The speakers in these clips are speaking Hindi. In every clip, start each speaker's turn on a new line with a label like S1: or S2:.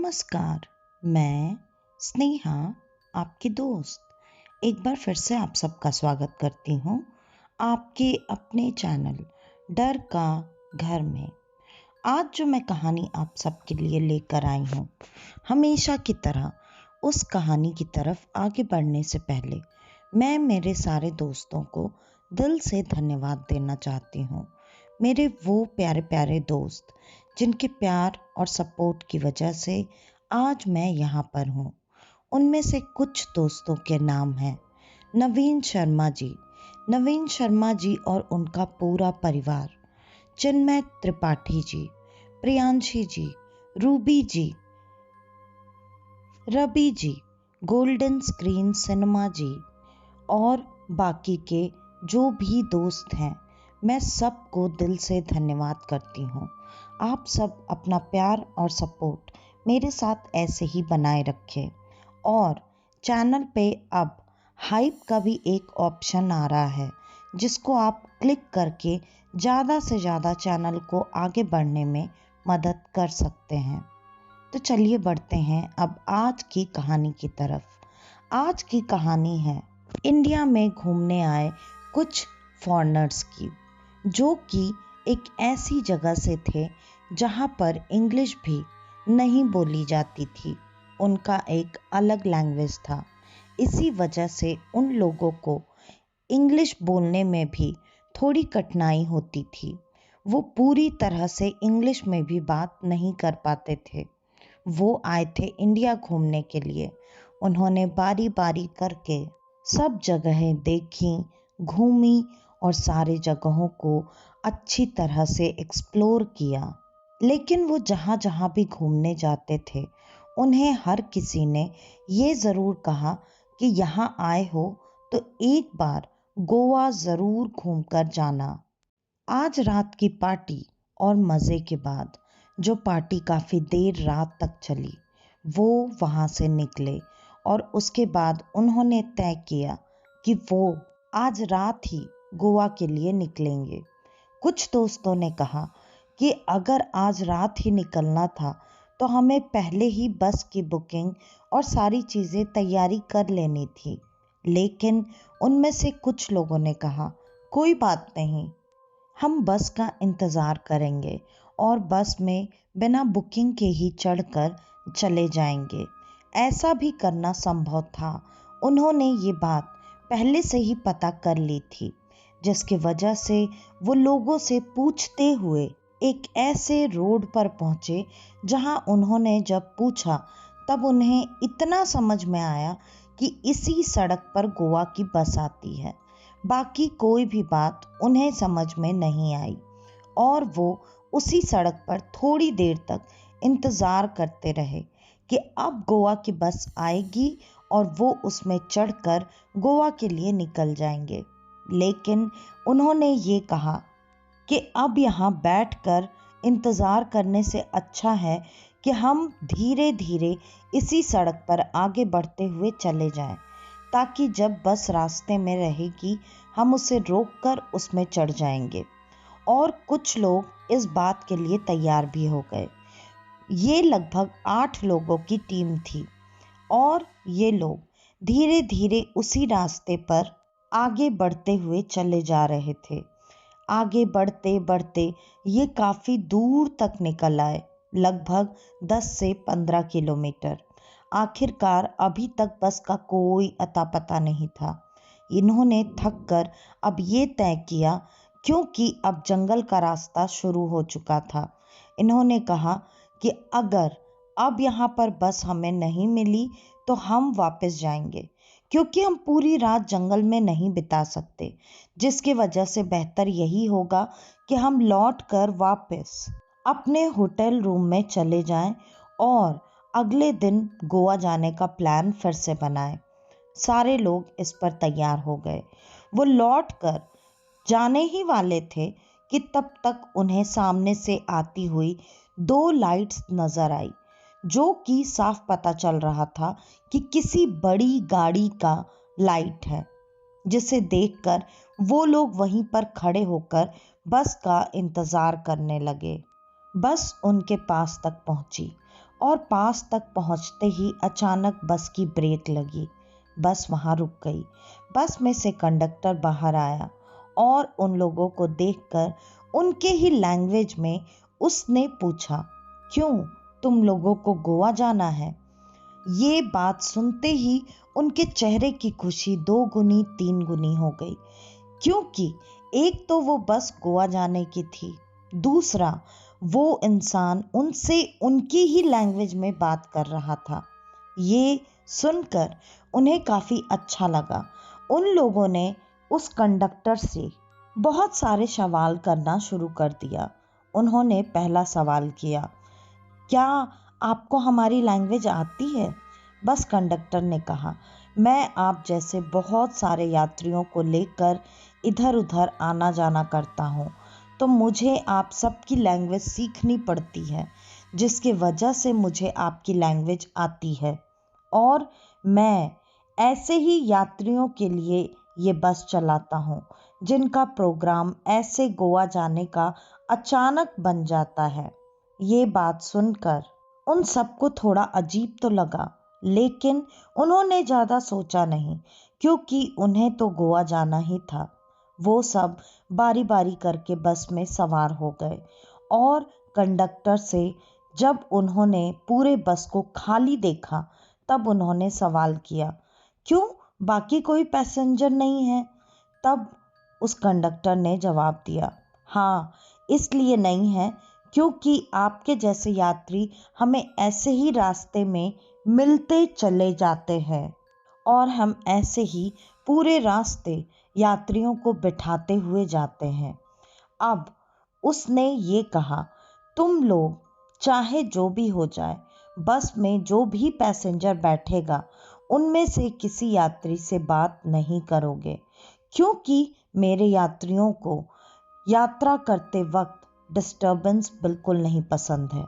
S1: नमस्कार। मैं स्नेहा, आपकी दोस्त, एक बार फिर से आप सबका स्वागत करती हूँ आपके अपने चैनल डर का घर में। आज जो मैं कहानी आप सबके लिए लेकर आई हूँ, हमेशा की तरह उस कहानी की तरफ आगे बढ़ने से पहले मैं मेरे सारे दोस्तों को दिल से धन्यवाद देना चाहती हूँ। मेरे वो प्यारे प्यारे दोस्त जिनके प्यार और सपोर्ट की वजह से आज मैं यहाँ पर हूँ। उनमें से कुछ दोस्तों के नाम हैं नवीन शर्मा जी और उनका पूरा परिवार, चिन्मय त्रिपाठी जी, प्रियांशी जी, रूबी जी, Ravi ji, golden screen cinema जी और बाकी के जो भी दोस्त हैं, मैं सबको दिल से धन्यवाद करती हूँ। आप सब अपना प्यार और सपोर्ट मेरे साथ ऐसे ही बनाए रखें। और चैनल पे अब हाइप का भी एक ऑप्शन आ रहा है, जिसको आप क्लिक करके ज़्यादा से ज़्यादा चैनल को आगे बढ़ने में मदद कर सकते हैं। तो चलिए बढ़ते हैं अब आज की कहानी की तरफ। आज की कहानी है इंडिया में घूमने आए कुछ फॉरेनर्स की, जो कि एक ऐसी जगह से थे जहां पर इंग्लिश भी नहीं बोली जाती थी। उनका एक अलग लैंग्वेज था। इसी वजह से उन लोगों को इंग्लिश बोलने में भी थोड़ी कठिनाई होती थी। वो पूरी तरह से इंग्लिश में भी बात नहीं कर पाते थे। वो आए थे इंडिया घूमने के लिए। उन्होंने बारी बारी करके सब जगहें देखी, घूमी और सारी जगहों को अच्छी तरह से एक्सप्लोर किया। लेकिन वो जहाँ जहाँ भी घूमने जाते थे, उन्हें हर किसी ने ये ज़रूर कहा कि यहाँ आए हो तो एक बार गोवा ज़रूर घूम कर जाना। आज रात की पार्टी और मज़े के बाद, जो पार्टी काफ़ी देर रात तक चली, वो वहाँ से निकले और उसके बाद उन्होंने तय किया कि वो आज रात ही गोवा के लिए निकलेंगे। कुछ दोस्तों ने कहा कि अगर आज रात ही निकलना था तो हमें पहले ही बस की बुकिंग और सारी चीज़ें तैयारी कर लेनी थी। लेकिन उनमें से कुछ लोगों ने कहा, कोई बात नहीं, हम बस का इंतज़ार करेंगे और बस में बिना बुकिंग के ही चढ़कर चले जाएंगे। ऐसा भी करना संभव था। उन्होंने ये बात पहले से ही पता कर ली थी, जिसकी वजह से वो लोगों से पूछते हुए एक ऐसे रोड पर पहुंचे जहां उन्होंने जब पूछा तब उन्हें इतना समझ में आया कि इसी सड़क पर गोवा की बस आती है। बाकी कोई भी बात उन्हें समझ में नहीं आई और वो उसी सड़क पर थोड़ी देर तक इंतज़ार करते रहे कि अब गोवा की बस आएगी और वो उसमें चढ़कर गोवा के लिए निकल जाएंगे। लेकिन उन्होंने ये कहा कि अब यहाँ बैठकर इंतज़ार करने से अच्छा है कि हम धीरे धीरे इसी सड़क पर आगे बढ़ते हुए चले जाएं, ताकि जब बस रास्ते में रहेगी हम उसे रोककर उसमें चढ़ जाएंगे। और कुछ लोग इस बात के लिए तैयार भी हो गए। ये लगभग 8 लोगों की टीम थी और ये लोग धीरे धीरे उसी रास्ते पर आगे बढ़ते हुए चले जा रहे थे। आगे बढ़ते बढ़ते ये काफ़ी दूर तक निकल आए, लगभग 10 से 15 किलोमीटर। आखिरकार अभी तक बस का कोई अता पता नहीं था। इन्होंने थक कर अब ये तय किया, क्योंकि अब जंगल का रास्ता शुरू हो चुका था। इन्होंने कहा कि अगर अब यहाँ पर बस हमें नहीं मिली तो हम वापस जाएंगे, क्योंकि हम पूरी रात जंगल में नहीं बिता सकते, जिसकी वजह से बेहतर यही होगा कि हम लौट कर वापस अपने होटल रूम में चले जाएं और अगले दिन गोवा जाने का प्लान फिर से बनाएं। सारे लोग इस पर तैयार हो गए। वो लौट कर जाने ही वाले थे कि तब तक उन्हें सामने से आती हुई 2 लाइट्स नजर आई, जो कि साफ पता चल रहा था कि किसी बड़ी गाड़ी का लाइट है, जिसे देखकर वो लोग वहीं पर खड़े होकर बस का इंतजार करने लगे। बस उनके पास तक पहुंची और पास तक पहुंचते ही अचानक बस की ब्रेक लगी। बस वहां रुक गई। बस में से कंडक्टर बाहर आया और उन लोगों को देखकर उनके ही लैंग्वेज में उसने पूछा, क्यों, तुम लोगों को गोवा जाना है? ये बात सुनते ही उनके चेहरे की खुशी 2 गुनी 3 गुनी हो गई, क्योंकि एक तो वो बस गोवा जाने की थी, दूसरा वो इंसान उनसे उनकी ही लैंग्वेज में बात कर रहा था। ये सुनकर उन्हें काफ़ी अच्छा लगा। उन लोगों ने उस कंडक्टर से बहुत सारे सवाल करना शुरू कर दिया। उन्होंने पहला सवाल किया, क्या आपको हमारी लैंग्वेज आती है? बस कंडक्टर ने कहा, मैं आप जैसे बहुत सारे यात्रियों को लेकर इधर उधर आना जाना करता हूँ, तो मुझे आप सबकी लैंग्वेज सीखनी पड़ती है, जिसकी वजह से मुझे आपकी लैंग्वेज आती है। और मैं ऐसे ही यात्रियों के लिए ये बस चलाता हूँ, जिनका प्रोग्राम ऐसे गोवा जाने का अचानक बन जाता है। ये बात सुनकर उन सबको थोड़ा अजीब तो लगा, लेकिन उन्होंने ज़्यादा सोचा नहीं, क्योंकि उन्हें तो गोवा जाना ही था। वो सब बारी बारी करके बस में सवार हो गए और कंडक्टर से जब उन्होंने पूरे बस को खाली देखा, तब उन्होंने सवाल किया, क्यों, बाकी कोई पैसेंजर नहीं है? तब उस कंडक्टर ने जवाब दिया, हाँ, इसलिए नहीं है क्योंकि आपके जैसे यात्री हमें ऐसे ही रास्ते में मिलते चले जाते हैं और हम ऐसे ही पूरे रास्ते यात्रियों को बिठाते हुए जाते हैं। अब उसने ये कहा, तुम लोग चाहे जो भी हो जाए, बस में जो भी पैसेंजर बैठेगा उनमें से किसी यात्री से बात नहीं करोगे, क्योंकि मेरे यात्रियों को यात्रा करते वक्त डिस्टर्बेंस बिल्कुल नहीं पसंद है।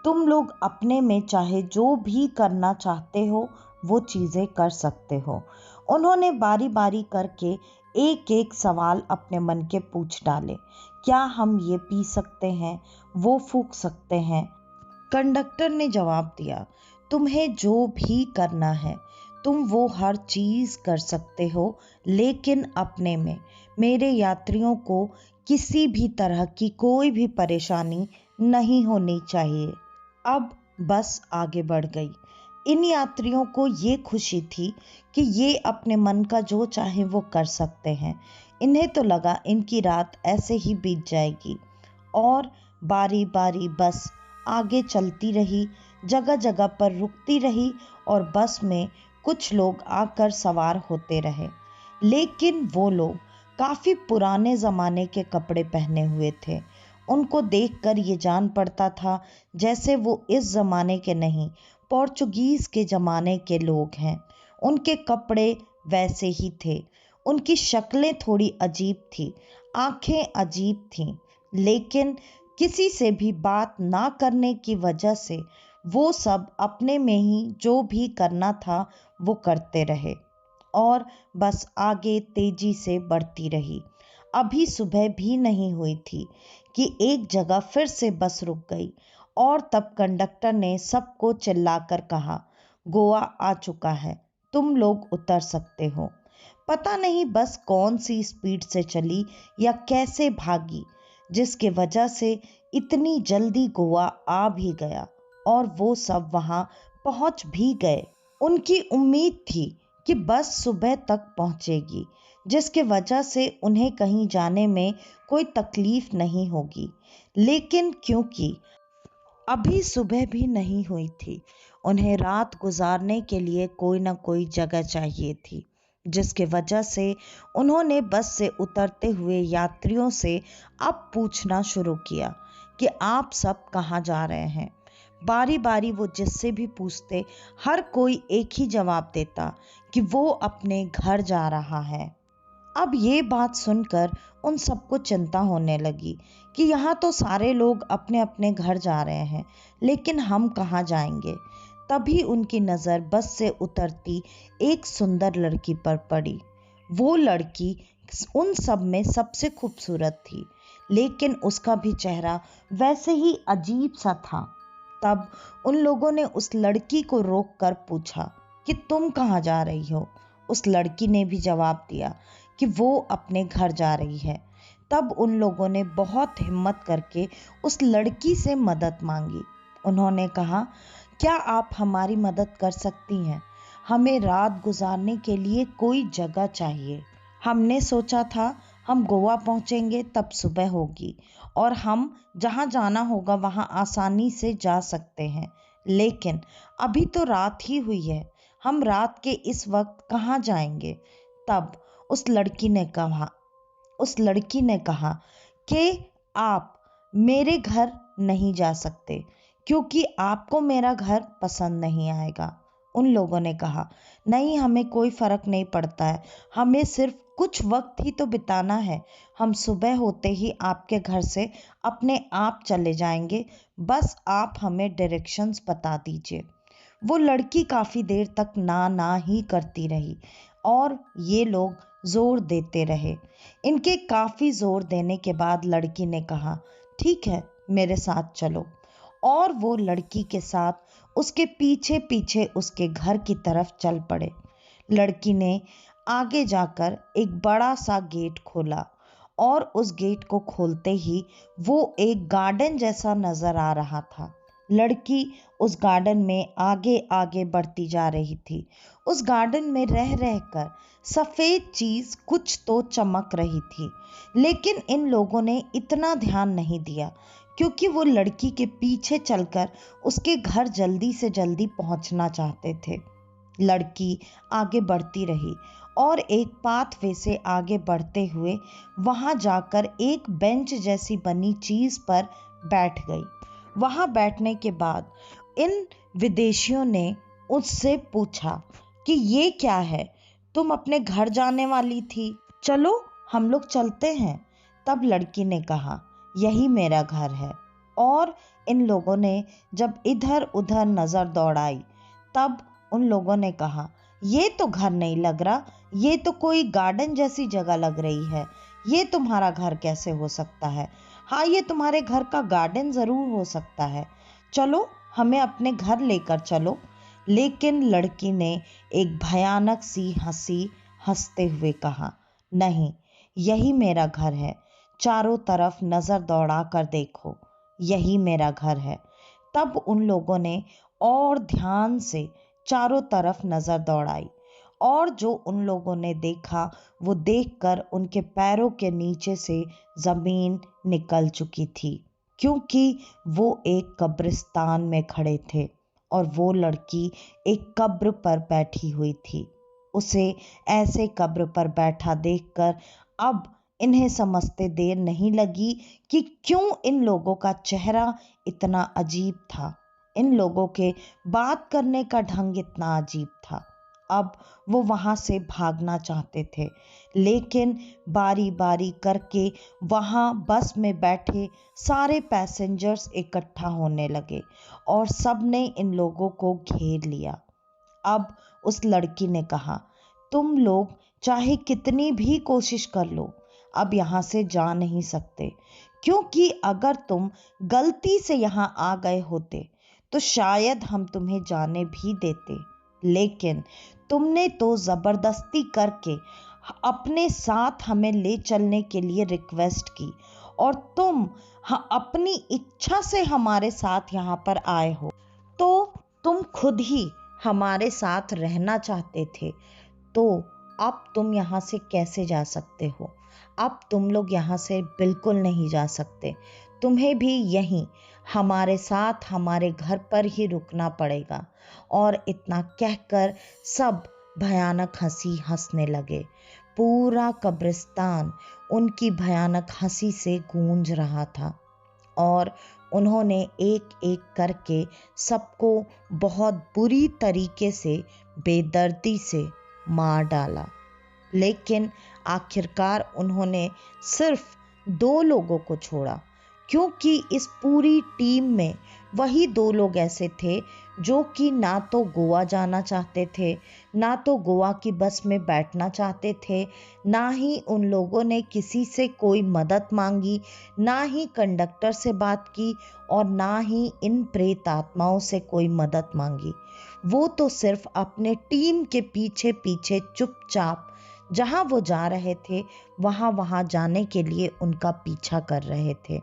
S1: तुम लोग अपने में चाहे जो भी करना चाहते हो वो चीज़ें कर सकते हो। उन्होंने बारी बारी करके एक एक सवाल अपने मन के पूछ डाले। क्या हम ये पी सकते हैं, वो फूंक सकते हैं? कंडक्टर ने जवाब दिया, तुम्हें जो भी करना है तुम वो हर चीज़ कर सकते हो, लेकिन अपने में। मेरे यात्रियों को किसी भी तरह की कोई भी परेशानी नहीं होनी चाहिए। अब बस आगे बढ़ गई। इन यात्रियों को ये खुशी थी कि ये अपने मन का जो चाहे वो कर सकते हैं। इन्हें तो लगा इनकी रात ऐसे ही बीत जाएगी और बारी बारी बस आगे चलती रही, जगह जगह पर रुकती रही और बस में कुछ लोग आकर सवार होते रहे। लेकिन वो लोग काफ़ी पुराने ज़माने के कपड़े पहने हुए थे। उनको देखकर ये जान पड़ता था जैसे वो इस ज़माने के नहीं, पोर्चुगीज़ के ज़माने के लोग हैं। उनके कपड़े वैसे ही थे। उनकी शक्लें थोड़ी अजीब थी, आंखें अजीब थीं, लेकिन किसी से भी बात ना करने की वजह से वो सब अपने में ही जो भी करना था वो करते रहे और बस आगे तेजी से बढ़ती रही। अभी सुबह भी नहीं हुई थी कि एक जगह फिर से बस रुक गई और तब कंडक्टर ने सबको चिल्लाकर कहा, गोवा आ चुका है, तुम लोग उतर सकते हो। पता नहीं बस कौन सी स्पीड से चली या कैसे भागी, जिसके वजह से इतनी जल्दी गोवा आ भी गया और वो सब वहां पहुंच भी गए। उनकी उम्मीद थी कि बस सुबह तक पहुंचेगी, जिसके वजह से उन्हें कहीं जाने में कोई तकलीफ नहीं होगी। लेकिन क्योंकि अभी सुबह भी नहीं हुई थी, उन्हें रात गुजारने के लिए कोई ना कोई जगह चाहिए थी, जिसके वजह से उन्होंने बस से उतरते हुए यात्रियों से अब पूछना शुरू किया कि आप सब कहाँ जा रहे हैं। बारी बारी वो जिससे भी पूछते, हर कोई एक ही जवाब देता कि वो अपने घर जा रहा है। अब ये बात सुनकर उन सबको चिंता होने लगी कि यहाँ तो सारे लोग अपने अपने घर जा रहे हैं, लेकिन हम कहाँ जाएंगे। तभी उनकी नज़र बस से उतरती एक सुंदर लड़की पर पड़ी। वो लड़की उन सब में सबसे खूबसूरत थी, लेकिन उसका भी चेहरा वैसे ही अजीब सा था। तब उन लोगों ने उस लड़की को रोककर पूछा कि तुम कहाँ जा रही हो। उस लड़की ने भी जवाब दिया कि वो अपने घर जा रही है। तब उन लोगों ने बहुत हिम्मत करके उस लड़की से मदद मांगी। उन्होंने कहा, क्या आप हमारी मदद कर सकती हैं? हमें रात गुजारने के लिए कोई जगह चाहिए। हमने सोचा था हम गोवा पहुंचेंगे तब सुबह होगी और हम जहां जाना होगा वहां आसानी से जा सकते हैं, लेकिन अभी तो रात ही हुई है। हम रात के इस वक्त कहाँ जाएंगे? तब उस लड़की ने कहा कि आप मेरे घर नहीं जा सकते क्योंकि आपको मेरा घर पसंद नहीं आएगा। उन लोगों ने कहा, नहीं, हमें कोई फर्क नहीं पड़ता है, हमें सिर्फ कुछ वक्त ही तो बिताना है। हम सुबह होते ही आपके घर से अपने आप चले जाएंगे, बस आप हमें डायरेक्शंस बता दीजिए। वो लड़की काफ़ी देर तक ना ना ही करती रही और ये लोग जोर देते रहे। इनके काफ़ी जोर देने के बाद लड़की ने कहा, ठीक है, मेरे साथ चलो। और वो लड़की के साथ उसके पीछे पीछे उसके घर की तरफ चल पड़े। लड़की ने आगे जाकर एक बड़ा सा गेट खोला और उस गेट को खोलते ही वो एक गार्डन जैसा नजर आ रहा था। लड़की उस गार्डन में आगे आगे बढ़ती जा रही थी। उस गार्डन में रह रहकर सफेद चीज कुछ तो चमक रही थी, लेकिन इन लोगों ने इतना ध्यान नहीं दिया क्योंकि वो लड़की के पीछे चलकर उसके घर जल्दी से जल्दी पहुंचना चाहते थे। लड़की आगे बढ़ती रही और एक पाथवे से आगे बढ़ते हुए वहां जाकर एक बेंच जैसी बनी चीज पर बैठ गई। वहां बैठने के बाद इन विदेशियों ने उससे पूछा कि ये क्या है? तुम अपने घर जाने वाली थी, चलो हम लोग चलते हैं। तब लड़की ने कहा, यही मेरा घर है। और इन लोगों ने जब इधर उधर नजर दौड़ाई तब उन लोगों ने कहा, ये तो घर नहीं लग रहा, ये तो कोई गार्डन जैसी जगह लग रही है। ये तुम्हारा घर कैसे हो सकता है? हाँ, ये तुम्हारे घर का गार्डन जरूर हो सकता है, चलो हमें अपने घर लेकर चलो। लेकिन लड़की ने एक भयानक सी हंसी हंसते हुए कहा, नहीं, यही मेरा घर है। चारों तरफ नजर दौड़ा कर देखो, यही मेरा घर है। तब उन लोगों ने और ध्यान से चारों तरफ नजर दौड़ाई और जो उन लोगों ने देखा वो देखकर उनके पैरों के नीचे से जमीन निकल चुकी थी, क्योंकि वो एक कब्रिस्तान में खड़े थे और वो लड़की एक कब्र पर बैठी हुई थी। उसे ऐसे कब्र पर बैठा देखकर अब इन्हें समझते देर नहीं लगी कि क्यों इन लोगों का चेहरा इतना अजीब था, इन लोगों के बात करने का ढंग इतना अजीब था। अब वो वहां से भागना चाहते थे, लेकिन बारी बारी करके वहां बस में बैठे सारे पैसेंजर्स इकट्ठा होने लगे और सबने इन लोगों को घेर लिया। अब उस लड़की ने कहा, तुम लोग चाहे कितनी भी कोशिश कर लो, अब यहाँ से जा नहीं सकते, क्योंकि अगर तुम गलती से यहाँ आ गए होते तो शायद हम तुम्हें जाने भी देते, लेकिन तुमने तो जबरदस्ती करके अपने साथ हमें ले चलने के लिए रिक्वेस्ट की और तुम अपनी इच्छा से हमारे साथ यहाँ पर आए हो, तो तुम खुद ही हमारे साथ रहना चाहते थे, तो अब तुम यहाँ से कैसे जा सकते हो? अब तुम लोग यहाँ से बिल्कुल नहीं जा सकते, तुम्हें भी यहीं हमारे साथ हमारे घर पर ही रुकना पड़ेगा। और इतना कहकर सब भयानक हंसी हंसने लगे। पूरा कब्रिस्तान उनकी भयानक हंसी से गूंज रहा था और उन्होंने एक एक करके सबको बहुत बुरी तरीके से बेदर्दी से मार डाला। लेकिन आखिरकार उन्होंने सिर्फ 2 लोगों को छोड़ा, क्योंकि इस पूरी टीम में वही 2 लोग ऐसे थे जो कि ना तो गोवा जाना चाहते थे, ना तो गोवा की बस में बैठना चाहते थे, ना ही उन लोगों ने किसी से कोई मदद मांगी, ना ही कंडक्टर से बात की और ना ही इन प्रेत आत्माओं से कोई मदद मांगी। वो तो सिर्फ अपने टीम के पीछे पीछे चुपचाप जहां वो जा रहे थे वहां वहां जाने के लिए उनका पीछा कर रहे थे।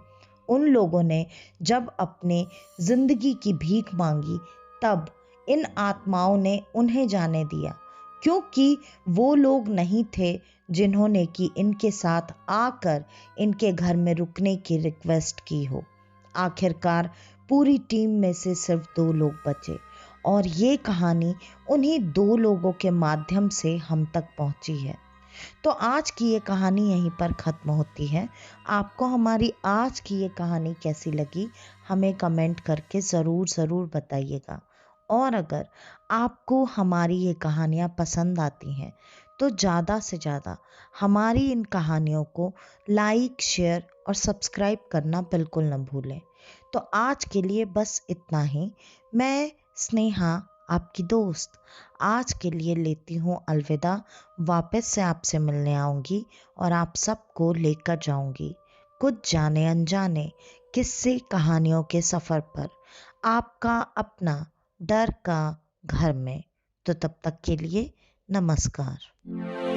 S1: उन लोगों ने जब अपने जिंदगी की भीख मांगी तब इन आत्माओं ने उन्हें जाने दिया, क्योंकि वो लोग नहीं थे जिन्होंने कि इनके साथ आकर इनके घर में रुकने की रिक्वेस्ट की हो। आखिरकार पूरी टीम में से सिर्फ 2 लोग बचे और ये कहानी उन्हीं 2 लोगों के माध्यम से हम तक पहुंची है। तो आज की ये कहानी यहीं पर ख़त्म होती है। आपको हमारी आज की ये कहानी कैसी लगी हमें कमेंट करके ज़रूर बताइएगा। और अगर आपको हमारी ये कहानियाँ पसंद आती हैं तो ज़्यादा से ज़्यादा हमारी इन कहानियों को लाइक, शेयर और सब्सक्राइब करना बिल्कुल न भूलें। तो आज के लिए बस इतना ही। मैं स्नेहा, आपकी दोस्त, आज के लिए लेती हूँ अलविदा। वापस से आपसे मिलने आऊँगी और आप सबको लेकर जाऊँगी कुछ जाने अनजाने किस्से कहानियों के सफ़र पर, आपका अपना डर का घर में। तो तब तक के लिए नमस्कार।